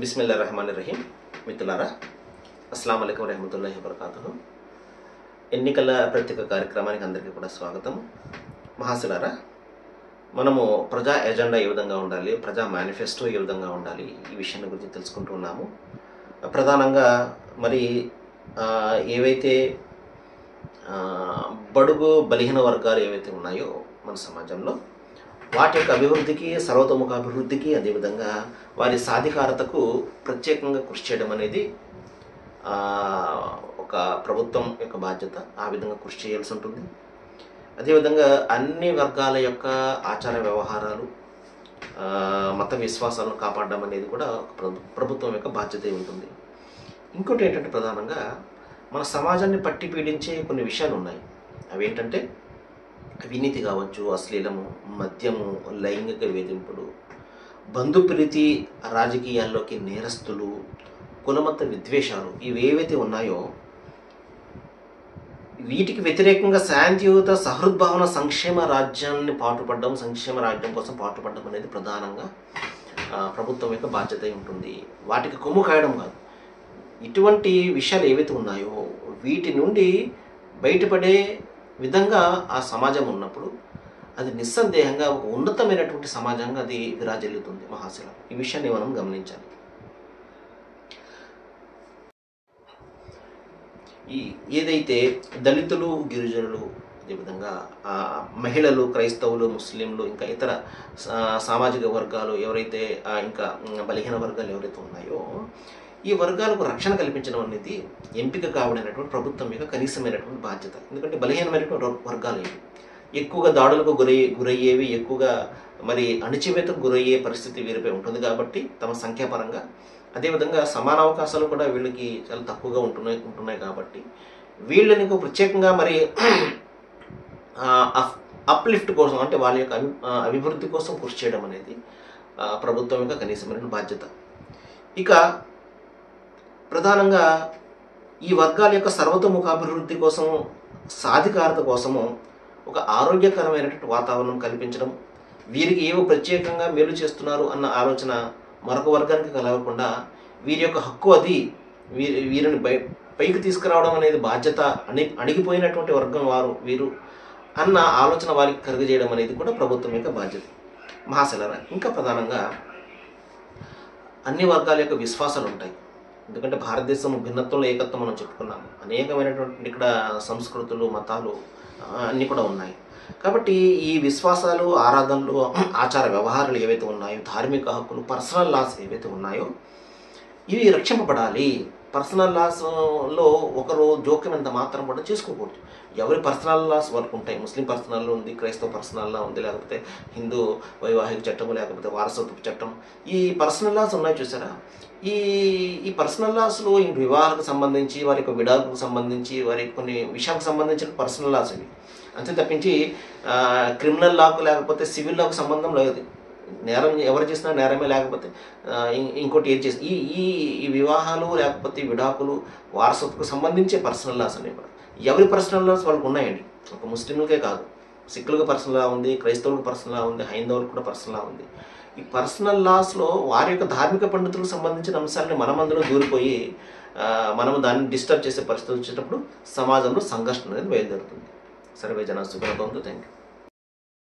బిస్మిల్లాహిర్రహమానిర్రహీం. మిత్రులారా, అస్సలాము అలైకుం వరహ్మతుల్లాహి వబరకాతుహు. ఎన్నికల ప్రత్యేక కార్యక్రమానికి అందరికీ కూడా స్వాగతం. మహాశిలారా, మనము ప్రజా ఎజెండా ఏ విధంగా ఉండాలి, ప్రజా మేనిఫెస్టో ఏ విధంగా ఉండాలి, ఈ విషయాన్ని గురించి తెలుసుకుంటూ ఉన్నాము. ప్రధానంగా మరి ఏవైతే బడుగు బలహీన వర్గాలు ఏవైతే ఉన్నాయో మన సమాజంలో, వాటి యొక్క అభివృద్ధికి, సర్వతోముఖ అభివృద్ధికి, అదేవిధంగా వారి సాధికారతకు ప్రత్యేకంగా కృషి చేయడం అనేది ఒక ప్రభుత్వం యొక్క బాధ్యత. ఆ విధంగా కృషి చేయాల్సి ఉంటుంది. అదేవిధంగా అన్ని వర్గాల యొక్క ఆచార వ్యవహారాలు, మత విశ్వాసాలను కాపాడడం అనేది కూడా ఒక ప్రభుత్వం యొక్క బాధ్యత ఉంటుంది. ఇంకోటి ఏంటంటే, ప్రధానంగా మన సమాజాన్ని పట్టి పీడించే కొన్ని విషయాలు ఉన్నాయి. అవి ఏంటంటే అవినీతి కావచ్చు, అశ్లీలము, మద్యము, లైంగిక వేధింపులు, బంధుప్రీతి, రాజకీయాల్లోకి నేరస్తులు, కులమత విద్వేషాలు, ఇవేవైతే ఉన్నాయో వీటికి వ్యతిరేకంగా శాంతియుత సహృద్భావన సంక్షేమ రాజ్యాన్ని పాటుపడడం, సంక్షేమ రాజ్యం కోసం పాటుపడడం అనేది ప్రధానంగా ప్రభుత్వం యొక్క బాధ్యత ఉంటుంది. వాటికి కొమ్ము కాయడం కాదు. ఇటువంటి విషయాలు ఏవైతే ఉన్నాయో వీటి నుండి బయటపడే విధంగా ఆ సమాజం ఉన్నప్పుడు అది నిస్సందేహంగా ఒక ఉన్నతమైనటువంటి సమాజంగా అది విరాజిల్లుతుంది. మహాశిల, ఈ విషయాన్ని మనం గమనించాలి. ఏదైతే దళితులు, గిరిజనులు, అదేవిధంగా మహిళలు, క్రైస్తవులు, ముస్లింలు, ఇంకా ఇతర సామాజిక వర్గాలు ఎవరైతే, ఇంకా బలహీన వర్గాలు ఎవరైతే ఉన్నాయో, ఈ వర్గాలకు రక్షణ కల్పించడం అనేది ఎంపిక కావడమైనటువంటి ప్రభుత్వం యొక్క కనీసమైనటువంటి బాధ్యత. ఎందుకంటే బలహీనమైనటువంటి వర్గాలు ఇవి ఎక్కువగా దాడులకు గురయ్యేవి, ఎక్కువగా మరి అణచివేతకు గురయ్యే పరిస్థితి వీరిపై ఉంటుంది. కాబట్టి తమ సంఖ్యాపరంగా, అదేవిధంగా సమాన అవకాశాలు కూడా వీళ్ళకి చాలా తక్కువగా ఉంటున్నాయి. కాబట్టి వీళ్ళని ప్రత్యేకంగా మరి అప్లిఫ్ట్ కోసం, అంటే వాళ్ళ యొక్క అభివృద్ధి కోసం కృషి చేయడం అనేది ప్రభుత్వం యొక్క కనీసమైన బాధ్యత. ఇక ప్రధానంగా ఈ వర్గాల యొక్క సర్వతోముఖాభివృద్ధి కోసం, సాధికారత కోసము ఒక ఆరోగ్యకరమైనటువంటి వాతావరణం కల్పించడం, వీరికి ఏవో ప్రత్యేకంగా మేలు చేస్తున్నారు అన్న ఆలోచన మరొక వర్గానికి కలగకుండా వీరి యొక్క హక్కు అది, వీరిని పైకి తీసుకురావడం అనేది బాధ్యత, అణిగిపోయినటువంటి వర్గం వీరు అన్న ఆలోచన వారికి కలుగజేయడం అనేది కూడా ప్రభుత్వం యొక్క బాధ్యత. మహాశిలారా, ఇంకా ప్రధానంగా అన్ని వర్గాల యొక్క విశ్వాసాలు ఉంటాయి. ఎందుకంటే భారతదేశం భిన్నత్వంలో ఏకత్వం మనం చెప్పుకున్నాము. అనేకమైనటువంటి ఇక్కడ సంస్కృతులు, మతాలు అన్నీ కూడా ఉన్నాయి. కాబట్టి ఈ విశ్వాసాలు, ఆరాధనలు, ఆచార వ్యవహారాలు ఏవైతే ఉన్నాయో, ధార్మిక హక్కులు, పర్సనల్ లాస్ ఏవైతే ఉన్నాయో ఇవి రక్షింపబడాలి. పర్సనల్ లాస్లో ఒకరు జోక్యం ఎంత మాత్రం కూడా చేసుకోకూడదు. ఎవరి పర్సనల్ లాస్ వాళ్ళకు ఉంటాయి. ముస్లిం పర్సనల్ ఉంది, క్రైస్తవ పర్సనల్ లా ఉంది, లేకపోతే హిందూ వైవాహిక చట్టం, లేకపోతే వారసత్వ చట్టం, ఈ పర్సనల్ లాస్ ఉన్నాయి చూసారా. ఈ పర్సనల్ లాస్లో ఈ వివాహాలకు సంబంధించి, వారి యొక్క విడాకులకు సంబంధించి, వారి కొన్ని విషయాలకు సంబంధించిన పర్సనల్ లాస్ ఇవి. అంతే తప్పించి క్రిమినల్ లాకు లేకపోతే సివిల్ లాకు సంబంధం లేదు. నేరం ఎవరు చేసినా నేరమే, లేకపోతే ఇంకోటి ఏది చేసి ఈ వివాహాలు లేకపోతే విడాకులు, వారసత్వకు సంబంధించే పర్సనల్ లాస్ అనేవి కూడా ఎవరి పర్సనల్ లాస్ వాళ్ళకు ఉన్నాయండి. ఒక ముస్లింలకే కాదు, సిక్కులకు పర్సనల్ లా ఉంది, క్రైస్తవులకు పర్సనల్ లా ఉంది, హైందవులకు కూడా పర్సనల్ లా ఉంది. ఈ పర్సనల్ లాస్లో వారి యొక్క ధార్మిక పండితులకు సంబంధించిన అంశాలని మనమందరూ దూరిపోయి మనము దాన్ని డిస్టర్బ్ చేసే పరిస్థితి వచ్చేటప్పుడు సమాజంలో సంఘర్షణ అనేది బయలుదేరుతుంది. సర్వే జన సుఖినో భవంతు. Thank you.